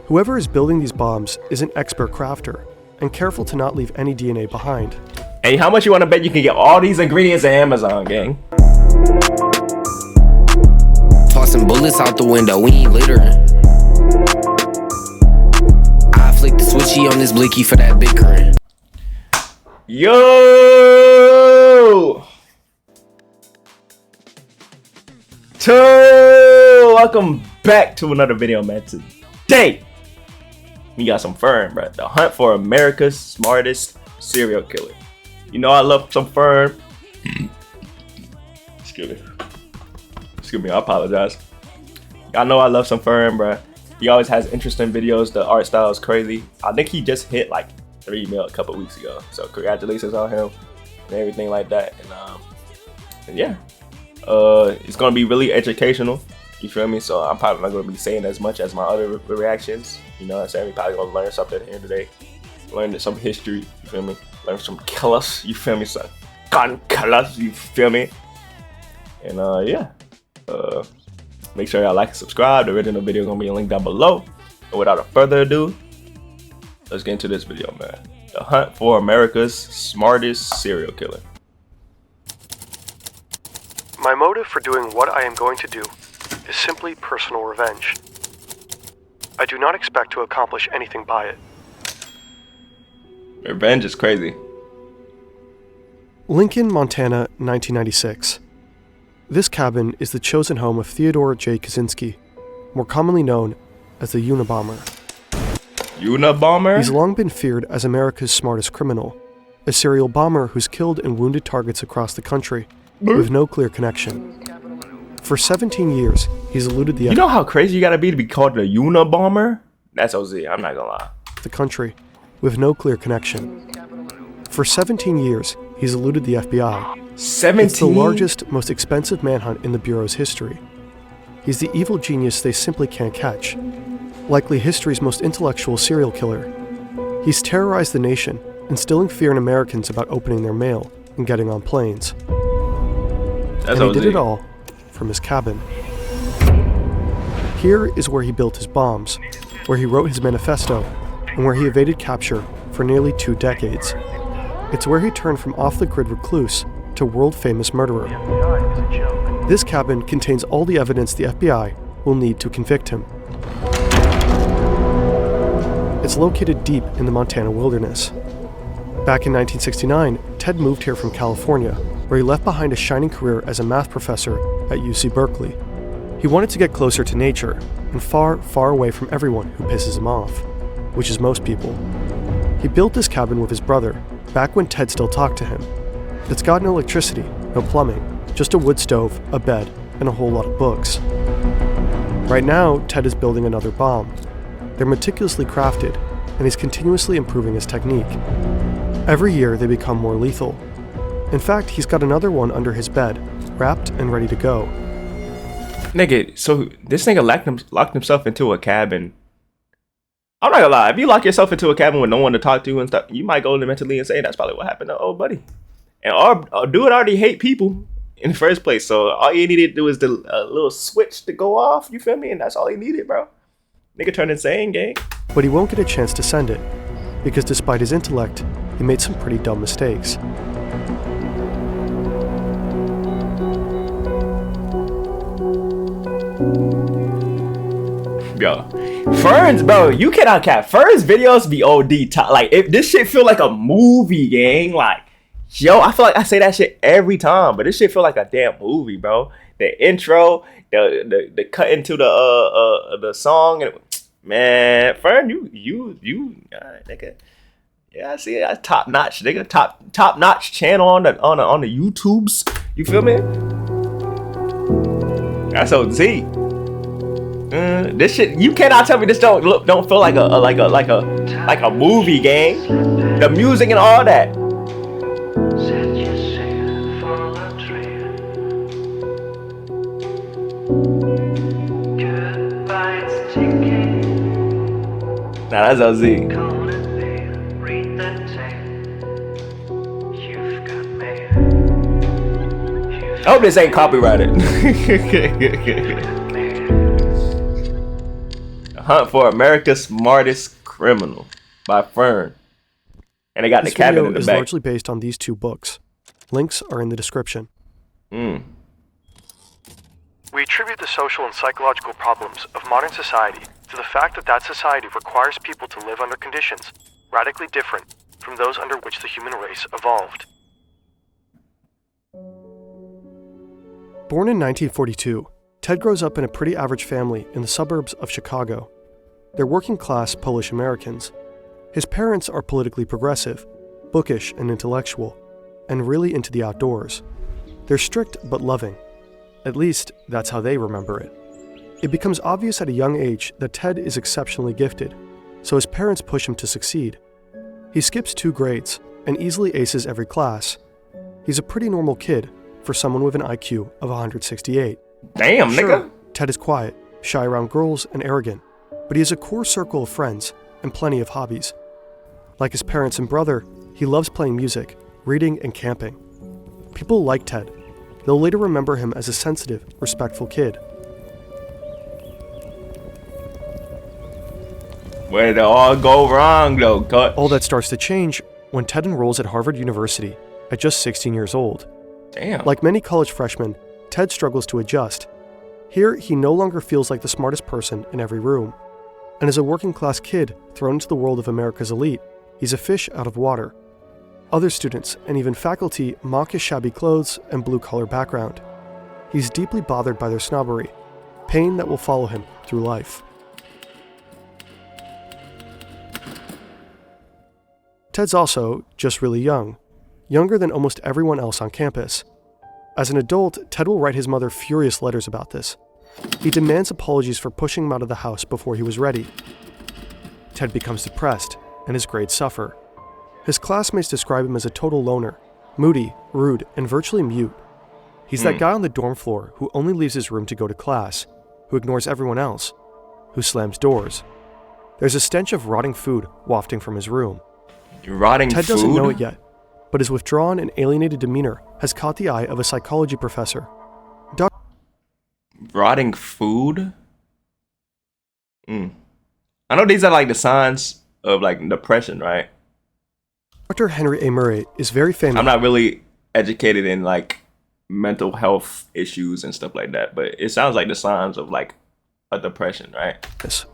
Whoever is building these bombs is an expert crafter, and careful to not leave any DNA behind. Hey, how much you want to bet you can get all these ingredients at Amazon, gang? Tossing bullets out the window, we ain't littering. I flick the switchy on this blicky for that bickering. Yo! Welcome back to another video, man. Today, we got some fern, bro. The hunt for America's smartest serial killer. You know I love some fern. Excuse me, I apologize. Y'all know I love some fern, bro. He always has interesting videos. The art style is crazy. I think he just hit like 3 mil a couple weeks ago. So congratulations on him and everything like that. And yeah, it's gonna be really educational. You feel me? So I'm probably not gonna be saying as much as my other reactions. You know what I'm saying? We probably gonna learn something at the end of the day. Learn some history. You feel me? Learn some killers. You feel me? Some gun killers. You feel me? And yeah. Make sure y'all like and subscribe. The original video is gonna be linked down below. And without further ado, let's get into this video, man. The hunt for America's smartest serial killer. My motive for doing what I am going to do is simply personal revenge. I do not expect to accomplish anything by it. Revenge is crazy. Lincoln, Montana, 1996. This cabin is the chosen home of Theodore J. Kaczynski, more commonly known as the Unabomber. Unabomber? He's long been feared as America's smartest criminal, a serial bomber who's killed and wounded targets across the country with no clear connection. For 17 years, he's eluded the You know how crazy you gotta be to be called the Unabomber? That's OZ, I'm not gonna lie. The country with no clear connection. For 17 years, he's eluded the FBI. 17? It's the largest, most expensive manhunt in the Bureau's history. He's the evil genius they simply can't catch. Likely history's most intellectual serial killer. He's terrorized the nation, instilling fear in Americans about opening their mail and getting on planes. That's And he OZ. did it all from his cabin. Here is where he built his bombs, where he wrote his manifesto, and where he evaded capture for nearly 2 decades. It's where he turned from off-the-grid recluse to world-famous murderer. This cabin contains all the evidence the FBI will need to convict him. It's located deep in the Montana wilderness. Back in 1969, Ted moved here from California, where he left behind a shining career as a math professor at UC Berkeley. He wanted to get closer to nature and far, far away from everyone who pisses him off, which is most people. He built this cabin with his brother, back when Ted still talked to him. It's got no electricity, no plumbing, just a wood stove, a bed, and a whole lot of books. Right now, Ted is building another bomb. They're meticulously crafted, and he's continuously improving his technique. Every year, they become more lethal. In fact, he's got another one under his bed, wrapped and ready to go. Nigga, so this nigga locked himself into a cabin. I'm not gonna lie, if you lock yourself into a cabin with no one to talk to and stuff, you might go mentally insane. That's probably what happened to old buddy. And our dude already hate people in the first place, so all you needed to do is the little switch to go off, you feel me? And that's all he needed, bro. Nigga turned insane, gang. But he won't get a chance to send it, because despite his intellect, he made some pretty dumb mistakes. Yo, Fern's, bro, you cannot cap. Fern's videos be OD top. Like, if this shit feel like a movie, gang. Like, yo, I feel like I say that shit every time, but this shit feel like a damn movie, bro. The intro, the cut into the song, and man, Fern, you, nigga. Yeah, I see it. Top notch, nigga. Top notch channel on the YouTubes. You feel me? That's OZ. This shit, you cannot tell me this don't feel like a movie, gang. The music and all that. Nah, that's OZ. I hope this ain't copyrighted. Hunt for America's Smartest Criminal by Fern. And they got This the cabin video in the is back. largely based on these 2 books. Links are in the description. We attribute the social and psychological problems of modern society to the fact that society requires people to live under conditions radically different from those under which the human race evolved. Born in 1942, Ted grows up in a pretty average family in the suburbs of Chicago. They're working-class Polish Americans. His parents are politically progressive, bookish and intellectual, and really into the outdoors. They're strict but loving. At least, that's how they remember it. It becomes obvious at a young age that Ted is exceptionally gifted, so his parents push him to succeed. He skips 2 grades and easily aces every class. He's a pretty normal kid for someone with an IQ of 168. Damn, Sure, nigga. Ted is quiet, shy around girls, and arrogant, but he has a core circle of friends and plenty of hobbies. Like his parents and brother, he loves playing music, reading, and camping. People like Ted. They'll later remember him as a sensitive, respectful kid. Where did it all go wrong, though? All that starts to change when Ted enrolls at Harvard University at just 16 years old. Damn. Like many college freshmen, Ted struggles to adjust. Here, he no longer feels like the smartest person in every room. And as a working-class kid thrown into the world of America's elite, he's a fish out of water. Other students and even faculty mock his shabby clothes and blue-collar background. He's deeply bothered by their snobbery, pain that will follow him through life. Ted's also just really young, younger than almost everyone else on campus. As an adult, Ted will write his mother furious letters about this. He demands apologies for pushing him out of the house before he was ready. Ted becomes depressed, and his grades suffer. His classmates describe him as a total loner, moody, rude, and virtually mute. He's that guy on the dorm floor who only leaves his room to go to class, who ignores everyone else, who slams doors. There's a stench of rotting food wafting from his room. Rotting Ted food? doesn't know it yet, but his withdrawn and alienated demeanor has caught the eye of a psychology professor. Rotting food? I know these are like the signs of like depression, right? Dr. Henry A. Murray is very famous. I'm not really educated in like mental health issues and stuff like that, but it sounds like the signs of like a depression, right?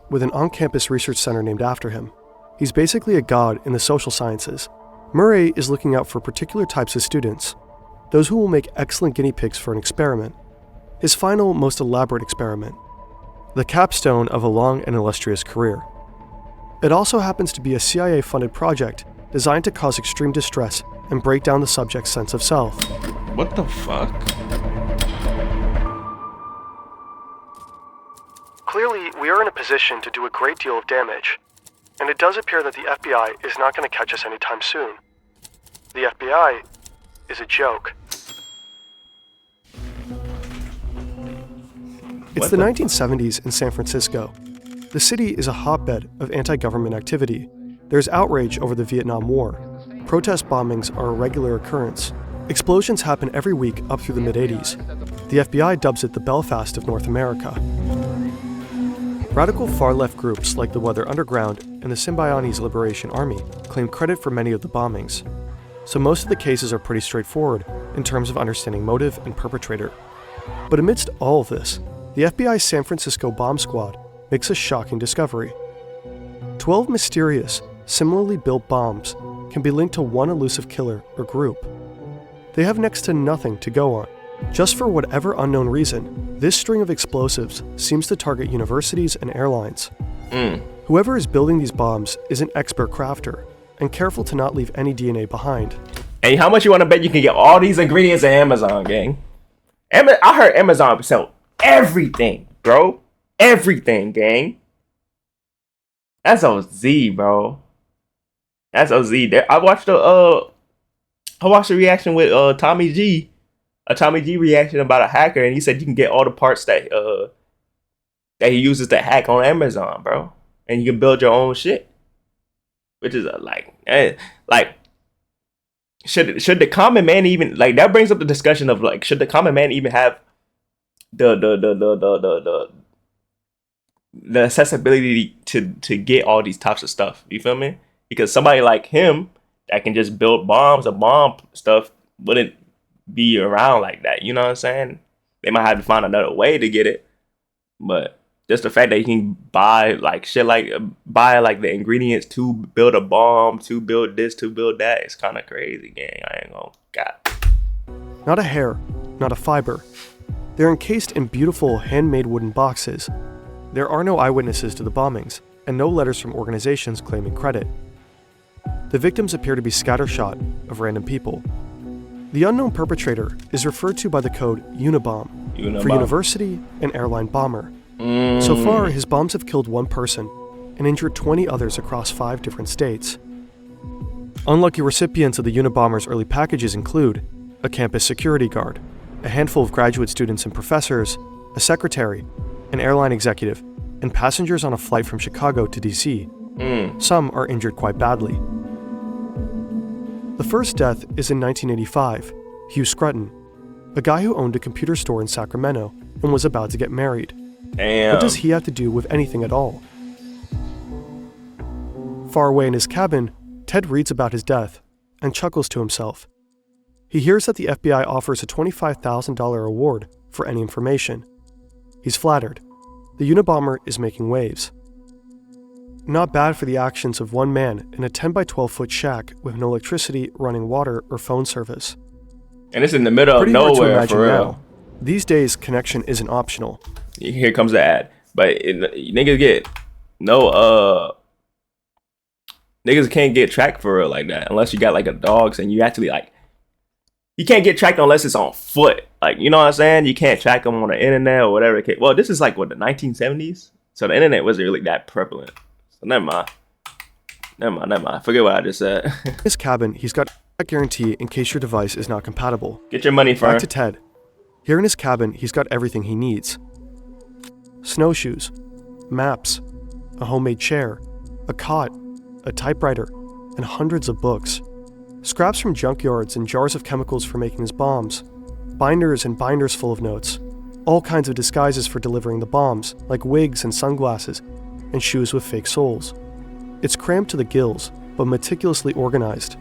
With an on-campus research center named after him. He's basically a god in the social sciences. Murray is looking out for particular types of students, those who will make excellent guinea pigs for an experiment. His final, most elaborate experiment, the capstone of a long and illustrious career. It also happens to be a CIA-funded project designed to cause extreme distress and break down the subject's sense of self. What the fuck? Clearly, we are in a position to do a great deal of damage, and it does appear that the FBI is not going to catch us anytime soon. The FBI is a joke. It's the 1970s in San Francisco. The city is a hotbed of anti-government activity. There's outrage over the Vietnam War. Protest bombings are a regular occurrence. Explosions happen every week up through the mid-80s. The FBI dubs it the Belfast of North America. Radical far-left groups like the Weather Underground and the Symbionese Liberation Army claim credit for many of the bombings. So most of the cases are pretty straightforward in terms of understanding motive and perpetrator. But amidst all of this, the FBI's San Francisco bomb squad makes a shocking discovery. 12 mysterious, similarly built bombs can be linked to one elusive killer or group. They have next to nothing to go on. Just for whatever unknown reason, this string of explosives seems to target universities and airlines. Whoever is building these bombs is an expert crafter and careful to not leave any DNA behind. Hey, how much you want to bet you can get all these ingredients at Amazon, gang? I heard Amazon sell everything, bro. Everything, gang. That's OZ, bro. That's OZ. I watched the reaction with Tommy G. A Tommy G reaction about a hacker, and he said you can get all the parts that he uses to hack on Amazon, bro, and you can build your own shit. Which is should the common man even like that brings up the discussion of like should the common man even have the the accessibility to get all these types of stuff. You feel me? Because somebody like him that can just build bombs or bomb stuff wouldn't be around like that. You know what I'm saying? They might have to find another way to get it, but just the fact that you can buy like shit, like buy like the ingredients to build a bomb, to build this, to build that, it's kind of crazy, gang. I ain't gonna God. Not a hair, not a fiber. They're encased in beautiful handmade wooden boxes. There are no eyewitnesses to the bombings, and no letters from organizations claiming credit. The victims appear to be scattershot of random people. The unknown perpetrator is referred to by the code Unabomber for university and airline bomber. So far, his bombs have killed 1 person and injured 20 others across 5 different states. Unlucky recipients of the Unabomber's early packages include a campus security guard, a handful of graduate students and professors, a secretary, an airline executive, and passengers on a flight from Chicago to DC. Some are injured quite badly. The first death is in 1985, Hugh Scruton, a guy who owned a computer store in Sacramento and was about to get married. Damn. What does he have to do with anything at all? Far away in his cabin, Ted reads about his death and chuckles to himself. He hears that the FBI offers a $25,000 reward for any information. He's flattered. The Unabomber is making waves. Not bad for the actions of one man in a 10 by 12 foot shack with no electricity, running water, or phone service. And it's in the middle Pretty of hard to nowhere, imagine for real. now. These days, connection isn't optional. Here comes the ad. But niggas get no, niggas can't get tracked for real like that unless you got like a dog, and you actually like, you can't get tracked unless it's on foot. Like, you know what I'm saying? You can't track them on the internet or whatever. Well, this is like what, the 1970s? So the internet wasn't really that prevalent. So never mind. Forget what I just said. In his cabin, he's got a guarantee in case your device is not compatible. Get your money, Fern. Back to Ted. Here in his cabin, he's got everything he needs. Snowshoes, maps, a homemade chair, a cot, a typewriter, and hundreds of books. Scraps from junkyards and jars of chemicals for making his bombs. Binders and binders full of notes. All kinds of disguises for delivering the bombs, like wigs and sunglasses, and shoes with fake soles. It's crammed to the gills, but meticulously organized.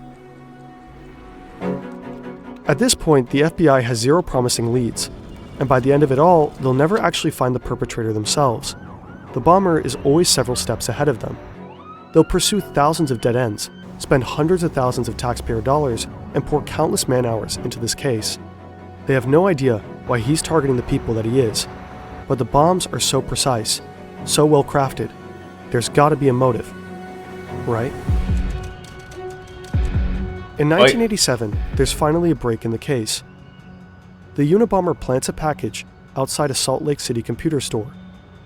At this point, the FBI has 0 promising leads, and by the end of it all, they'll never actually find the perpetrator themselves. The bomber is always several steps ahead of them. They'll pursue thousands of dead ends, spend hundreds of thousands of taxpayer dollars, and pour countless man-hours into this case. They have no idea why he's targeting the people that he is, but the bombs are so precise, so well crafted. There's gotta be a motive, right? In 1987, there's finally a break in the case. The Unabomber plants a package outside a Salt Lake City computer store,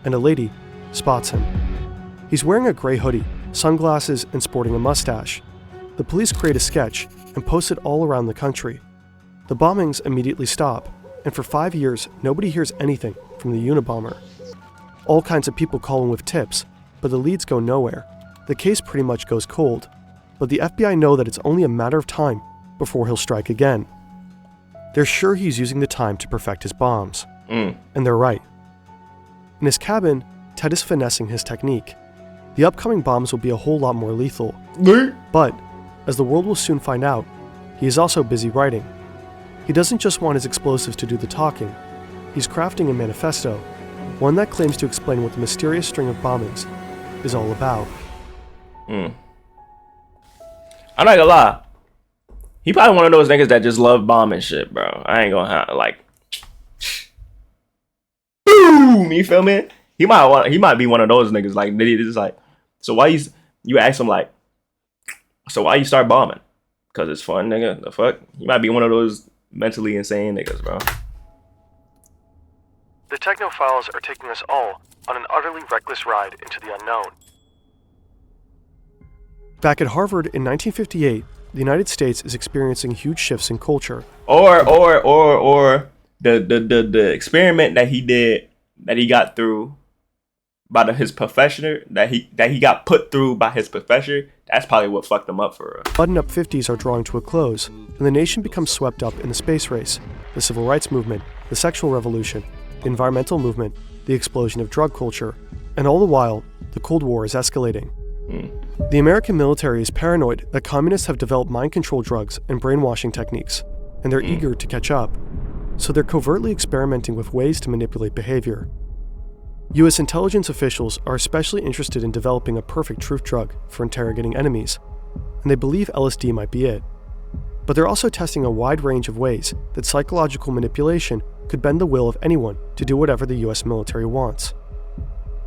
and a lady spots him. He's wearing a gray hoodie, sunglasses, and sporting a mustache. The police create a sketch and post it all around the country. The bombings immediately stop, and for 5 years, nobody hears anything from the Unabomber. All kinds of people call him with tips, but the leads go nowhere. The case pretty much goes cold, but the FBI know that it's only a matter of time before he'll strike again. They're sure he's using the time to perfect his bombs. And they're right. In his cabin, Ted is finessing his technique. The upcoming bombs will be a whole lot more lethal. But, as the world will soon find out, he is also busy writing. He doesn't just want his explosives to do the talking. He's crafting a manifesto, one that claims to explain what the mysterious string of bombings is all about. I'm not gonna lie. He probably one of those niggas that just love bombing shit, bro. I ain't gonna have like, boom. You feel me? He might be one of those niggas like they just like. So why you ask him like, so why you start bombing? Cause it's fun, nigga. The fuck? He might be one of those mentally insane niggas, bro. The Technophiles are taking us all on an utterly reckless ride into the unknown. Back at Harvard in 1958, the United States is experiencing huge shifts in culture. Or the experiment that he did, that he got through by his professor, that he got put through by his professor, that's probably what fucked him up for real. Button-up 50s are drawing to a close, and the nation becomes swept up in the space race, the civil rights movement, the sexual revolution, the environmental movement, the explosion of drug culture, And all the while, the Cold War is escalating. The American military is paranoid that communists have developed mind control drugs and brainwashing techniques, and they're eager to catch up. So they're covertly experimenting with ways to manipulate behavior. US intelligence officials are especially interested in developing a perfect truth drug for interrogating enemies, and they believe LSD might be it. But they're also testing a wide range of ways that psychological manipulation could bend the will of anyone to do whatever the US military wants.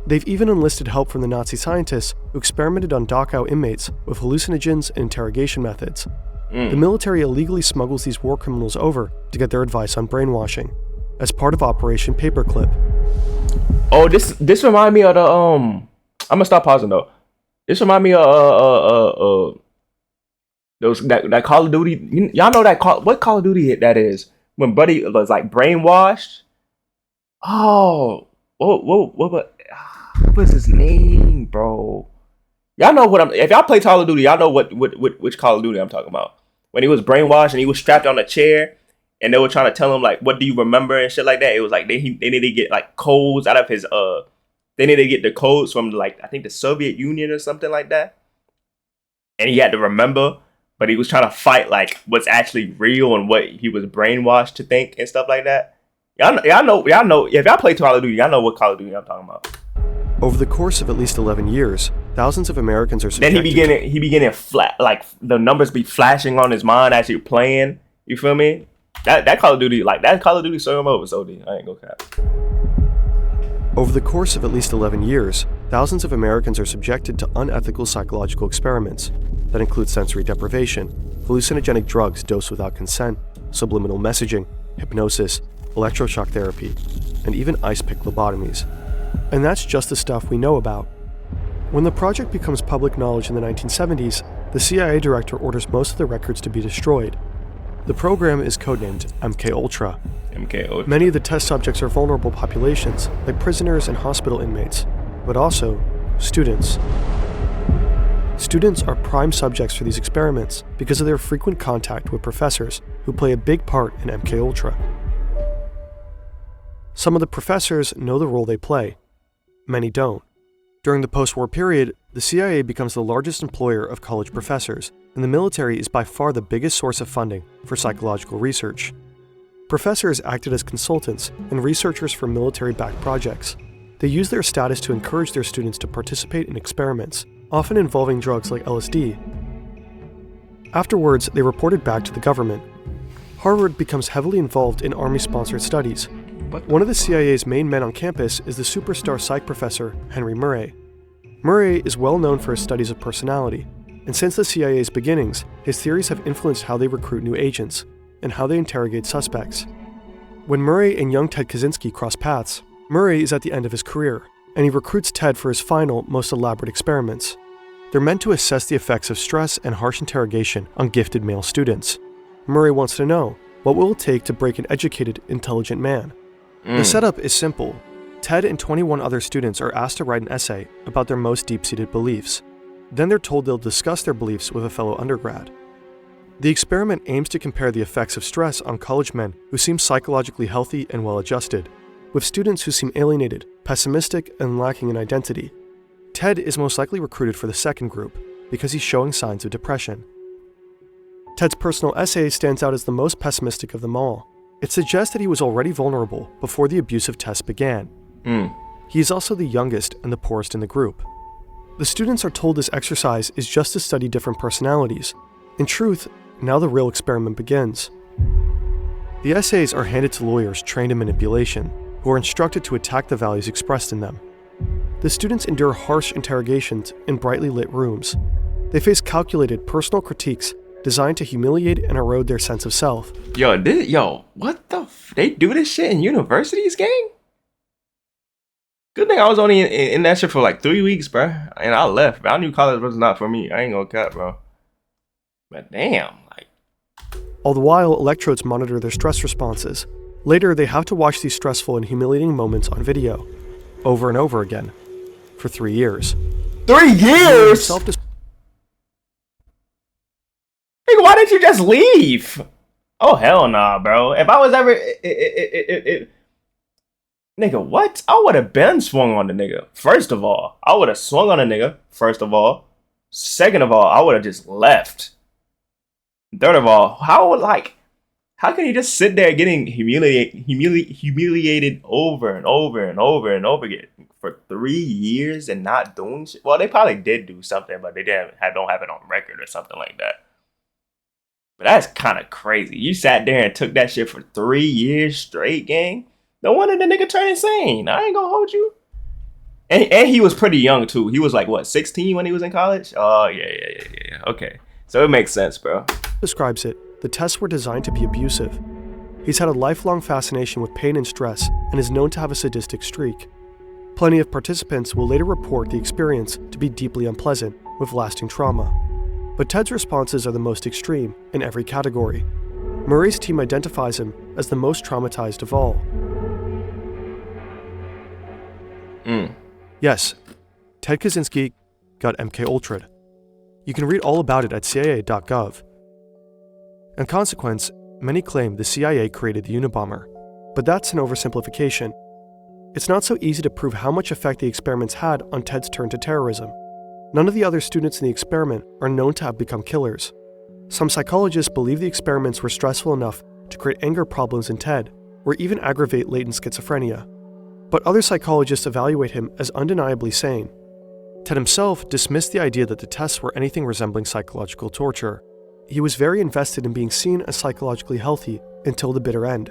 They've even enlisted help from the Nazi scientists who experimented on Dachau inmates with hallucinogens and interrogation methods. The military illegally smuggles these war criminals over to get their advice on brainwashing, as part of Operation Paperclip. Oh, this remind me of the I'm gonna stop pausing though. This remind me of those that Call of Duty. Y'all know that what Call of Duty that is when Buddy was like brainwashed. Oh, what was his name, bro? Y'all know what if y'all play Call of Duty, y'all know which Call of Duty I'm talking about. When he was brainwashed and he was strapped on a chair and they were trying to tell him like, what do you remember and shit like that. It was like they need to get like codes out of his they need to get the codes from like I think the Soviet Union or something like that. And he had to remember, but he was trying to fight like what's actually real and what he was brainwashed to think and stuff like that. Y'all know if y'all play Call of Duty, y'all know what Call of Duty I'm talking about. Over the course of at least 11 years, thousands of Americans are subjected. Then he beginning flat, like the numbers be flashing on his mind as you're playing. You feel me? That Call of Duty, like that Call of Duty story mode was OD. I ain't gonna cap. Over the course of at least 11 years, thousands of Americans are subjected to unethical psychological experiments that include sensory deprivation, hallucinogenic drugs dosed without consent, subliminal messaging, hypnosis, electroshock therapy, and even ice pick lobotomies. And that's just the stuff we know about. When the project becomes public knowledge in the 1970s, the CIA director orders most of the records to be destroyed. The program is codenamed MKUltra. Many of the test subjects are vulnerable populations, like prisoners and hospital inmates, but also students. Students are prime subjects for these experiments because of their frequent contact with professors who play a big part in MKUltra. Some of the professors know the role they play. Many don't. During the post-war period, the CIA becomes the largest employer of college professors, and the military is by far the biggest source of funding for psychological research. Professors acted as consultants and researchers for military-backed projects. They used their status to encourage their students to participate in experiments, often involving drugs like LSD. Afterwards, they reported back to the government. Harvard becomes heavily involved in Army-sponsored studies. One of the CIA's main men on campus is the superstar psych professor, Henry Murray. Murray is well known for his studies of personality, and since the CIA's beginnings, his theories have influenced how they recruit new agents and how they interrogate suspects. When Murray and young Ted Kaczynski cross paths, Murray is at the end of his career, and he recruits Ted for his final, most elaborate experiments. They're meant to assess the effects of stress and harsh interrogation on gifted male students. Murray wants to know, what will it take to break an educated, intelligent man? The setup is simple. Ted and 21 other students are asked to write an essay about their most deep-seated beliefs. Then they're told they'll discuss their beliefs with a fellow undergrad. The experiment aims to compare the effects of stress on college men who seem psychologically healthy and well-adjusted, with students who seem alienated, pessimistic, and lacking in identity. Ted is most likely recruited for the second group because he's showing signs of depression. Ted's personal essay stands out as the most pessimistic of them all. It suggests that he was already vulnerable before the abusive test began. He is also the youngest and the poorest in the group. The students are told this exercise is just to study different personalities. In truth, now the real experiment begins. The essays are handed to lawyers trained in manipulation, who are instructed to attack the values expressed in them. The students endure harsh interrogations in brightly lit rooms. They face calculated personal critiques designed to humiliate and erode their sense of self. What the they do this shit in universities, gang? Good thing I was only in that shit for like 3 weeks, bro, and I left. But I knew college was not for me. I ain't gonna cut, bro. But damn, like. All the while, electrodes monitor their stress responses. Later, they have to watch these stressful and humiliating moments on video, over and over again, for 3 years. 3 years? Nigga, why didn't you just leave? Oh, hell nah, bro. If I was ever... Nigga, what? I would have been swung on the nigga. First of all, I would have swung on the nigga. First of all. Second of all, I would have just left. Third of all, how can you just sit there getting humiliated over and over and over and over again for 3 years and not doing shit? Well, they probably did do something, but they don't have it on record or something like that. But that's kind of crazy. You sat there and took that shit for 3 years straight, gang. No wonder the nigga turned insane. I ain't gonna hold you. And he was pretty young too. He was like, what, 16 when he was in college? Oh, yeah. Okay. So it makes sense, bro. Describes it, the tests were designed to be abusive. He's had a lifelong fascination with pain and stress and is known to have a sadistic streak. Plenty of participants will later report the experience to be deeply unpleasant with lasting trauma. But Ted's responses are the most extreme in every category. Murray's team identifies him as the most traumatized of all. Yes, Ted Kaczynski got MK-Ultra'd. You can read all about it at CIA.gov. In consequence, many claim the CIA created the Unabomber, but that's an oversimplification. It's not so easy to prove how much effect the experiments had on Ted's turn to terrorism. None of the other students in the experiment are known to have become killers. Some psychologists believe the experiments were stressful enough to create anger problems in Ted, or even aggravate latent schizophrenia. But other psychologists evaluate him as undeniably sane. Ted himself dismissed the idea that the tests were anything resembling psychological torture. He was very invested in being seen as psychologically healthy until the bitter end.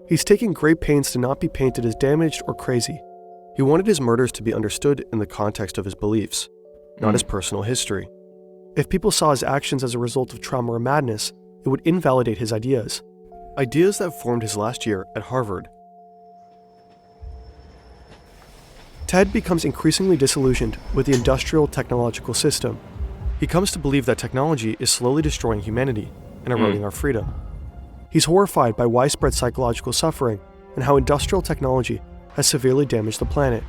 He's taken great pains to not be painted as damaged or crazy. He wanted his murders to be understood in the context of his beliefs, not his personal history. If people saw his actions as a result of trauma or madness, it would invalidate his ideas. Ideas that formed his last year at Harvard. Ted becomes increasingly disillusioned with the industrial technological system. He comes to believe that technology is slowly destroying humanity and eroding our freedom. He's horrified by widespread psychological suffering and how industrial technology has severely damaged the planet.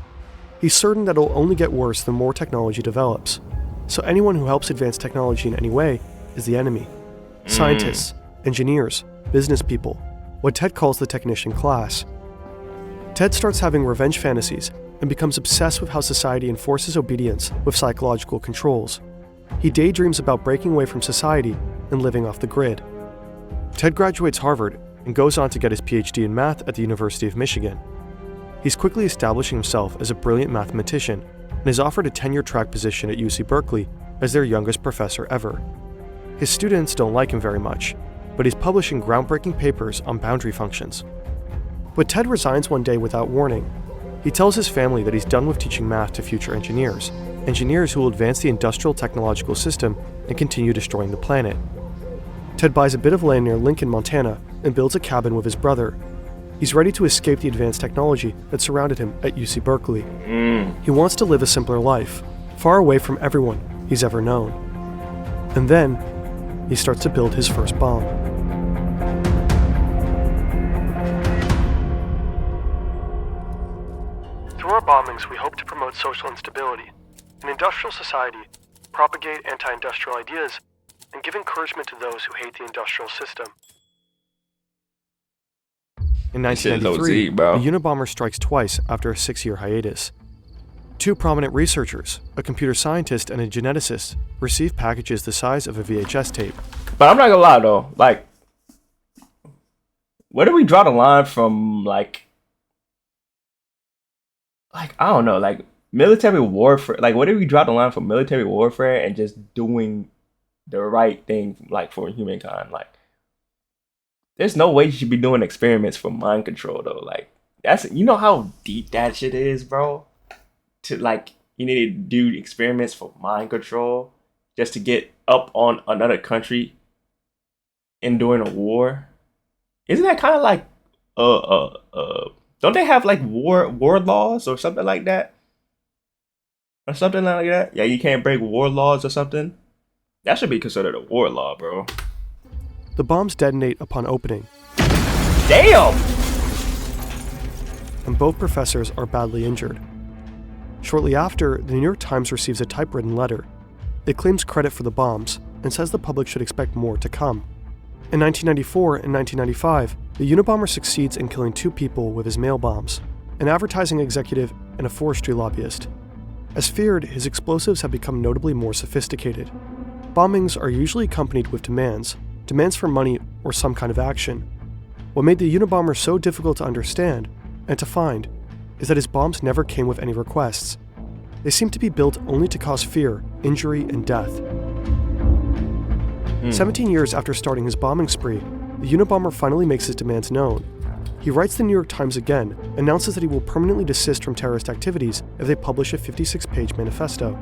He's certain that it'll only get worse the more technology develops. So anyone who helps advance technology in any way is the enemy. Scientists, engineers, business people, what Ted calls the technician class. Ted starts having revenge fantasies and becomes obsessed with how society enforces obedience with psychological controls. He daydreams about breaking away from society and living off the grid. Ted graduates Harvard and goes on to get his PhD in math at the University of Michigan. He's quickly establishing himself as a brilliant mathematician and is offered a tenure-track position at UC Berkeley as their youngest professor ever. His students don't like him very much, but he's publishing groundbreaking papers on boundary functions. But Ted resigns one day without warning. He tells his family that he's done with teaching math to future engineers who will advance the industrial technological system and continue destroying the planet. Ted buys a bit of land near Lincoln, Montana, and builds a cabin with his brother. He's ready to escape the advanced technology that surrounded him at UC Berkeley. He wants to live a simpler life, far away from everyone he's ever known. And then, he starts to build his first bomb. Through our bombings, we hope to promote social instability, an industrial society, propagate anti-industrial ideas, and give encouragement to those who hate the industrial system. In 1993, the Unabomber strikes twice after a 6-year hiatus. Two prominent researchers, a computer scientist and a geneticist, receive packages the size of a VHS tape. But I'm not gonna lie though, like, where do we draw the line from, like I don't know, like military warfare? Like, where do we draw the line from military warfare and just doing the right thing, like, for humankind? Like, there's no way you should be doing experiments for mind control though. Like, that's, you know how deep that shit is, bro? To, like, you need to do experiments for mind control just to get up on another country and during a war. Isn't that kind of like don't they have like war laws or something like that? Or something like that? Yeah, you can't break war laws or something. That should be considered a war law, bro. The bombs detonate upon opening. Damn! And both professors are badly injured. Shortly after, the New York Times receives a typewritten letter. It claims credit for the bombs and says the public should expect more to come. In 1994 and 1995, the Unabomber succeeds in killing 2 people with his mail bombs, an advertising executive, and a forestry lobbyist. As feared, his explosives have become notably more sophisticated. Bombings are usually accompanied with demands for money or some kind of action. What made the Unabomber so difficult to understand and to find is that his bombs never came with any requests. They seem to be built only to cause fear, injury, and death. 17 years after starting his bombing spree, the Unabomber finally makes his demands known. He writes the New York Times again, announces that he will permanently desist from terrorist activities if they publish a 56-page manifesto.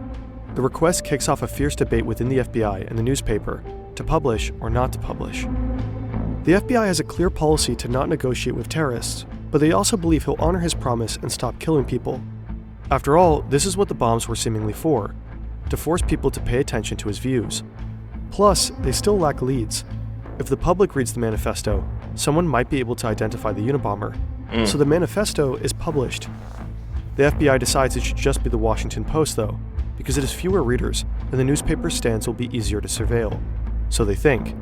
The request kicks off a fierce debate within the FBI and the newspaper, to publish or not to publish. The FBI has a clear policy to not negotiate with terrorists, but they also believe he'll honor his promise and stop killing people. After all, this is what the bombs were seemingly for, to force people to pay attention to his views. Plus, they still lack leads. If the public reads the manifesto, someone might be able to identify the Unabomber. So the manifesto is published. The FBI decides it should just be the Washington Post, though, because it has fewer readers and the newspaper's stance will be easier to surveil. So they think.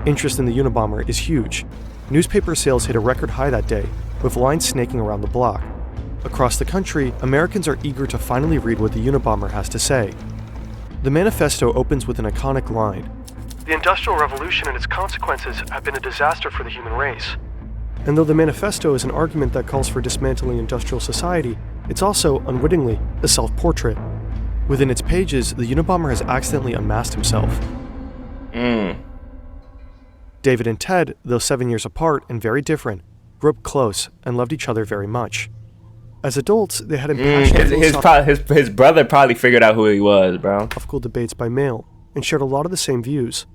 Interest in the Unabomber is huge. Newspaper sales hit a record high that day, with lines snaking around the block. Across the country, Americans are eager to finally read what the Unabomber has to say. The manifesto opens with an iconic line. The Industrial Revolution and its consequences have been a disaster for the human race. And though the manifesto is an argument that calls for dismantling industrial society, it's also, unwittingly, a self-portrait. Within its pages, the Unabomber has accidentally unmasked himself. David and Ted, though 7 years apart and very different, grew up close and loved each other very much. As adults, they had impassioned his brother probably figured out who he was, bro. Philosophical debates by mail and shared a lot of the same views.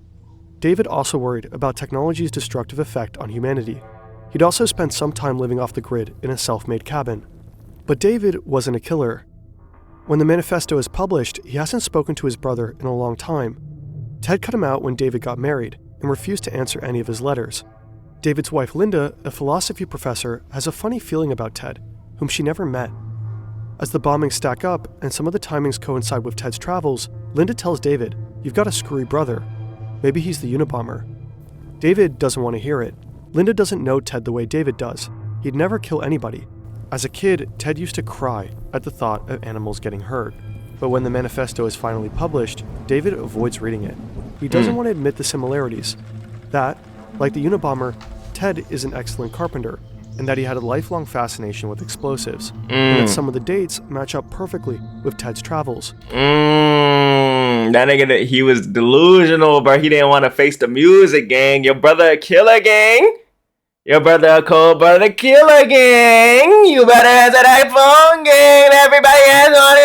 David also worried about technology's destructive effect on humanity. He'd also spent some time living off the grid in a self-made cabin. But David wasn't a killer. When the manifesto is published, he hasn't spoken to his brother in a long time. Ted cut him out when David got married and refused to answer any of his letters. David's wife Linda, a philosophy professor, has a funny feeling about Ted, whom she never met. As the bombings stack up and some of the timings coincide with Ted's travels, Linda tells David, "You've got a screwy brother. Maybe he's the Unabomber." David doesn't want to hear it. Linda doesn't know Ted the way David does. He'd never kill anybody. As a kid, Ted used to cry at the thought of animals getting hurt. But when the manifesto is finally published, David avoids reading it. He doesn't want to admit the similarities. That, like the Unabomber, Ted is an excellent carpenter, and that he had a lifelong fascination with explosives, and that some of the dates match up perfectly with Ted's travels. That nigga, he was delusional, bro. He didn't want to face the music, gang. Your brother a killer, gang. Your brother a cold brother killer, gang. You better answer that phone, gang. Everybody has on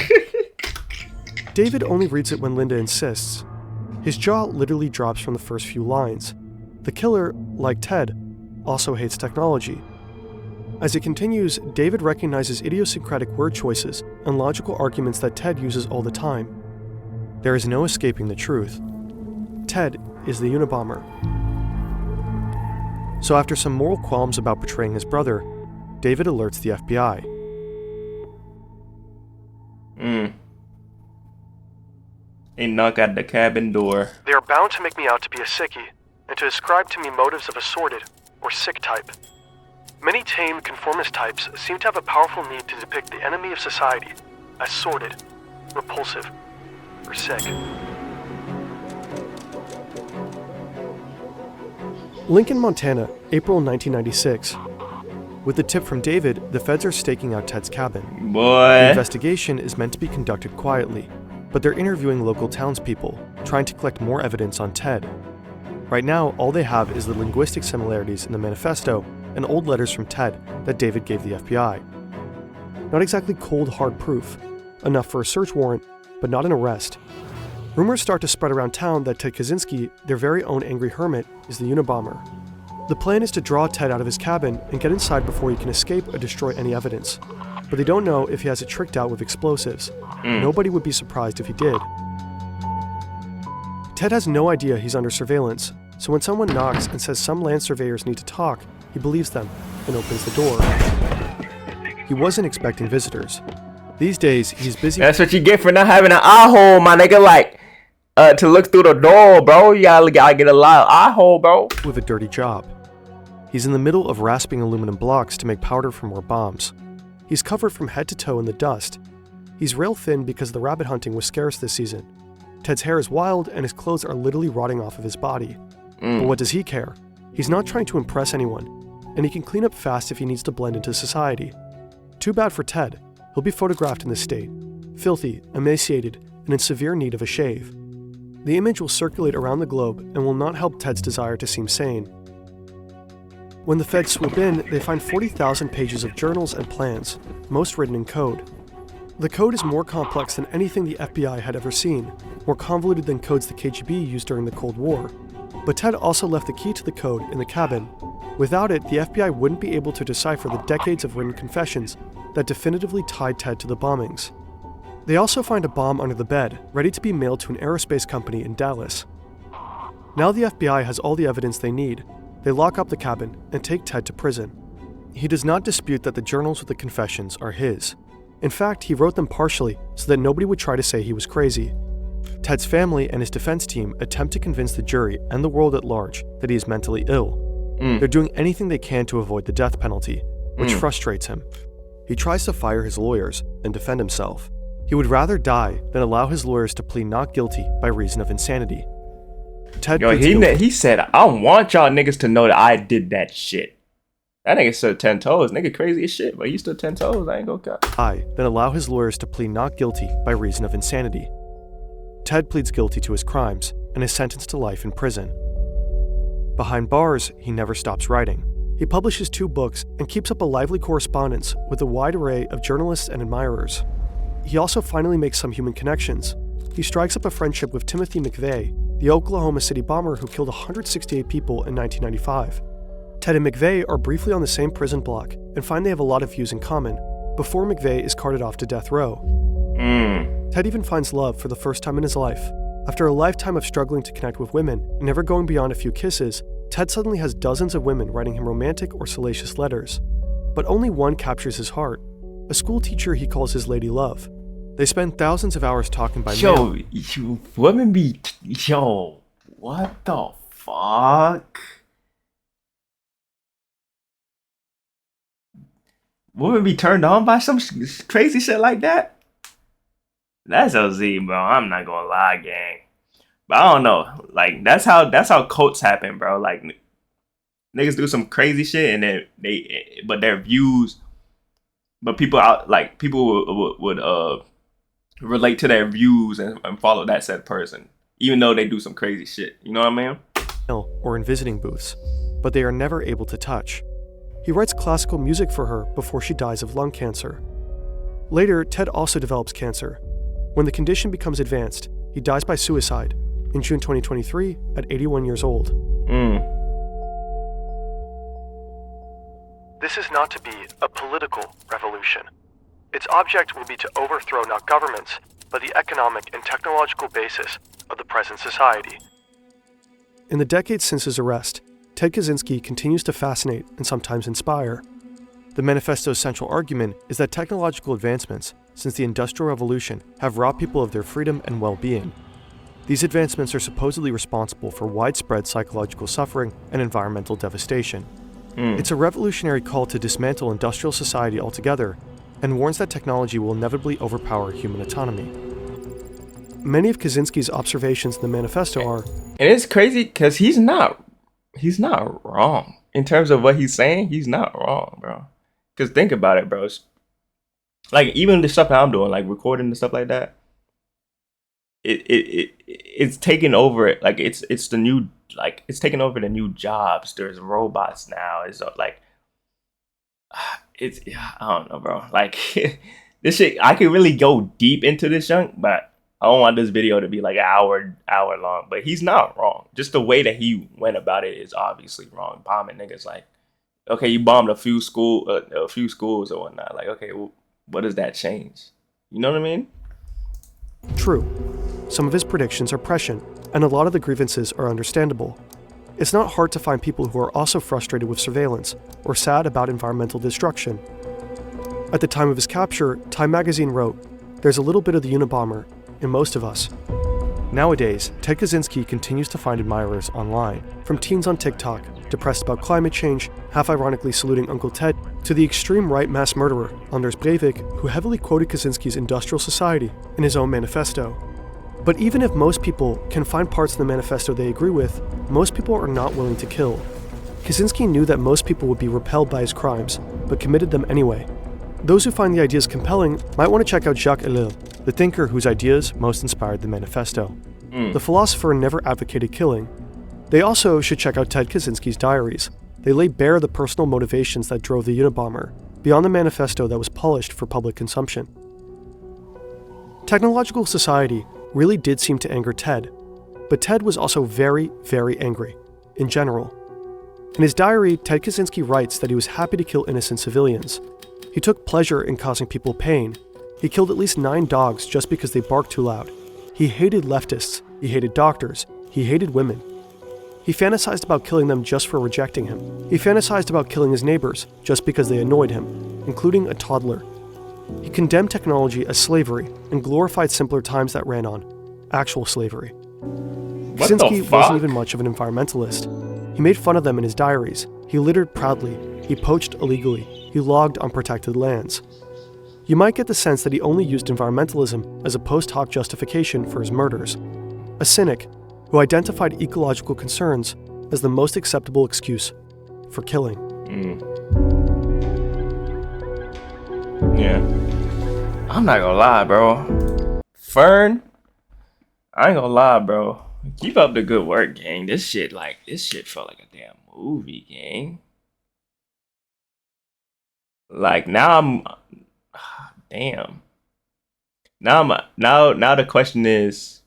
everything. David only reads it when Linda insists. His jaw literally drops from the first few lines. The killer, like Ted, also hates technology. As it continues, David recognizes idiosyncratic word choices and logical arguments that Ted uses all the time. There is no escaping the truth. Ted is the Unabomber. So after some moral qualms about betraying his brother, David alerts the FBI. They knock at the cabin door. They are bound to make me out to be a sickie, and to ascribe to me motives of a sordid, or sick type. Many tame, conformist types seem to have a powerful need to depict the enemy of society as sordid, repulsive, or sick. Lincoln, Montana, April 1996. With a tip from David, the feds are staking out Ted's cabin. The investigation is meant to be conducted quietly, but they're interviewing local townspeople, trying to collect more evidence on Ted. Right now, all they have is the linguistic similarities in the manifesto and old letters from Ted that David gave the FBI. Not exactly cold, hard proof. Enough for a search warrant, but not an arrest. Rumors start to spread around town that Ted Kaczynski, their very own angry hermit, is the Unabomber. The plan is to draw Ted out of his cabin and get inside before he can escape or destroy any evidence. But they don't know if he has it tricked out with explosives. Nobody would be surprised if he did. Ted has no idea he's under surveillance, so when someone knocks and says some land surveyors need to talk, he believes them and opens the door. He wasn't expecting visitors. These days, he's busy. That's what you get for not having an eye hole, my nigga. Like, to look through the door, bro. You gotta get a lot of eye hole, bro. With a dirty job. He's in the middle of rasping aluminum blocks to make powder for more bombs. He's covered from head to toe in the dust. He's rail thin because the rabbit hunting was scarce this season. Ted's hair is wild and his clothes are literally rotting off of his body. But what does he care? He's not trying to impress anyone, and he can clean up fast if he needs to blend into society. Too bad for Ted. He'll be photographed in this state, filthy, emaciated, and in severe need of a shave. The image will circulate around the globe and will not help Ted's desire to seem sane. When the feds swoop in, they find 40,000 pages of journals and plans, most written in code. The code is more complex than anything the FBI had ever seen, more convoluted than codes the KGB used during the Cold War. But Ted also left the key to the code in the cabin. Without it, the FBI wouldn't be able to decipher the decades of written confessions that definitively tied Ted to the bombings. They also find a bomb under the bed, ready to be mailed to an aerospace company in Dallas. Now the FBI has all the evidence they need. They lock up the cabin and take Ted to prison. He does not dispute that the journals with the confessions are his. In fact, he wrote them partially so that nobody would try to say he was crazy. Ted's family and his defense team attempt to convince the jury and the world at large that he is mentally ill. They're doing anything they can to avoid the death penalty, which frustrates him. He tries to fire his lawyers and defend himself. He would rather die than allow his lawyers to plead not guilty by reason of insanity. Ted he said, I don't want y'all niggas to know that I did that shit. That nigga stood 10 toes. Nigga crazy as shit, but he stood 10 toes. I ain't gonna cut. Then allow his lawyers to plead not guilty by reason of insanity. Ted pleads guilty to his crimes and is sentenced to life in prison. Behind bars, he never stops writing. He publishes 2 books and keeps up a lively correspondence with a wide array of journalists and admirers. He also finally makes some human connections. He strikes up a friendship with Timothy McVeigh, the Oklahoma City bomber who killed 168 people in 1995. Ted and McVeigh are briefly on the same prison block and find they have a lot of views in common, before McVeigh is carted off to death row. Ted even finds love for the first time in his life. After a lifetime of struggling to connect with women and never going beyond a few kisses, Ted suddenly has dozens of women writing him romantic or salacious letters. But only one captures his heart, a school teacher he calls his lady love. They spend thousands of hours talking by mail. Women be... what the fuck? Women be turned on by some crazy shit like that? That's OZ, bro. I'm not gonna lie, gang. But I don't know. Like, that's how cults happen, bro. Like, niggas do some crazy shit and then but their views, but people would relate to their views and follow that said person, even though they do some crazy shit. You know what I mean? Or in visiting booths, but they are never able to touch. He writes classical music for her before she dies of lung cancer. Later, Ted also develops cancer. When the condition becomes advanced, he dies by suicide in June 2023 at 81 years old. This is not to be a political revolution. Its object will be to overthrow not governments, but the economic and technological basis of the present society. In the decades since his arrest, Ted Kaczynski continues to fascinate and sometimes inspire. The manifesto's central argument is that technological advancements since the Industrial Revolution have robbed people of their freedom and well-being. These advancements are supposedly responsible for widespread psychological suffering and environmental devastation. It's a revolutionary call to dismantle industrial society altogether and warns that technology will inevitably overpower human autonomy. Many of Kaczynski's observations in the manifesto are... And it's crazy because he's not wrong. In terms of what he's saying, he's not wrong, bro. Because think about it, bro. It's, like, even the stuff that I'm doing, like recording and stuff like that, it's taking over it. Like, it's the new, like, it's taking over the new jobs. There's robots now. It's like, I don't know, bro. Like, this shit, I could really go deep into this junk, but I don't want this video to be like an hour long. But he's not wrong. Just the way that he went about it is obviously wrong. Bombing niggas, like, okay, you bombed a few schools or whatnot. Like, okay, well, what does that change? You know what I mean? True. Some of his predictions are prescient, and a lot of the grievances are understandable. It's not hard to find people who are also frustrated with surveillance or sad about environmental destruction. At the time of his capture, Time magazine wrote, "There's a little bit of the Unabomber in most of us." Nowadays, Ted Kaczynski continues to find admirers online, from teens on TikTok, depressed about climate change, half-ironically saluting Uncle Ted, to the extreme right mass murderer, Anders Breivik, who heavily quoted Kaczynski's industrial society in his own manifesto. But even if most people can find parts in the manifesto they agree with, most people are not willing to kill. Kaczynski knew that most people would be repelled by his crimes, but committed them anyway. Those who find the ideas compelling might want to check out Xllout, the thinker whose ideas most inspired the manifesto. The philosopher never advocated killing. They also should check out Ted Kaczynski's diaries. They lay bare the personal motivations that drove the Unabomber, beyond the manifesto that was polished for public consumption. Technological society really did seem to anger Ted, but Ted was also very, very angry, in general. In his diary, Ted Kaczynski writes that he was happy to kill innocent civilians. He took pleasure in causing people pain. He killed at least 9 dogs just because they barked too loud. He hated leftists, he hated doctors, he hated women. He fantasized about killing them just for rejecting him. He fantasized about killing his neighbors just because they annoyed him, including a toddler. He condemned technology as slavery and glorified simpler times that ran on actual slavery. Kaczynski wasn't even much of an environmentalist. He made fun of them in his diaries. He littered proudly. He poached illegally. He logged unprotected lands. You might get the sense that he only used environmentalism as a post hoc justification for his murders. A cynic who identified ecological concerns as the most acceptable excuse for killing. Yeah. I'm not gonna lie, bro. Fern, I ain't gonna lie, bro. Keep up the good work, gang. This shit felt like a damn movie, gang. Like now damn. Now the question is,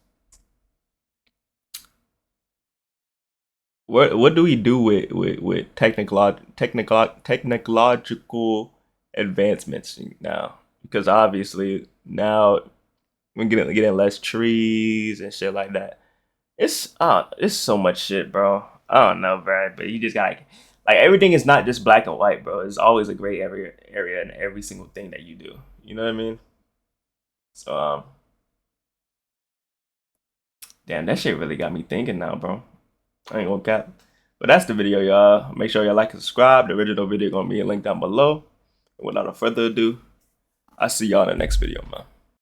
what do we do with technological advancements now? Because obviously now we're getting less trees and shit like that. It's so much shit, bro. I don't know, bro. But you just got like everything is not just black and white, bro. It's always a gray area in every single thing that you do. You know what I mean? So damn, that shit really got me thinking now, bro. I ain't gonna cap. But that's the video, y'all. Make sure y'all like and subscribe. The original video gonna be linked down below. And without no further ado, I'll see y'all in the next video, man.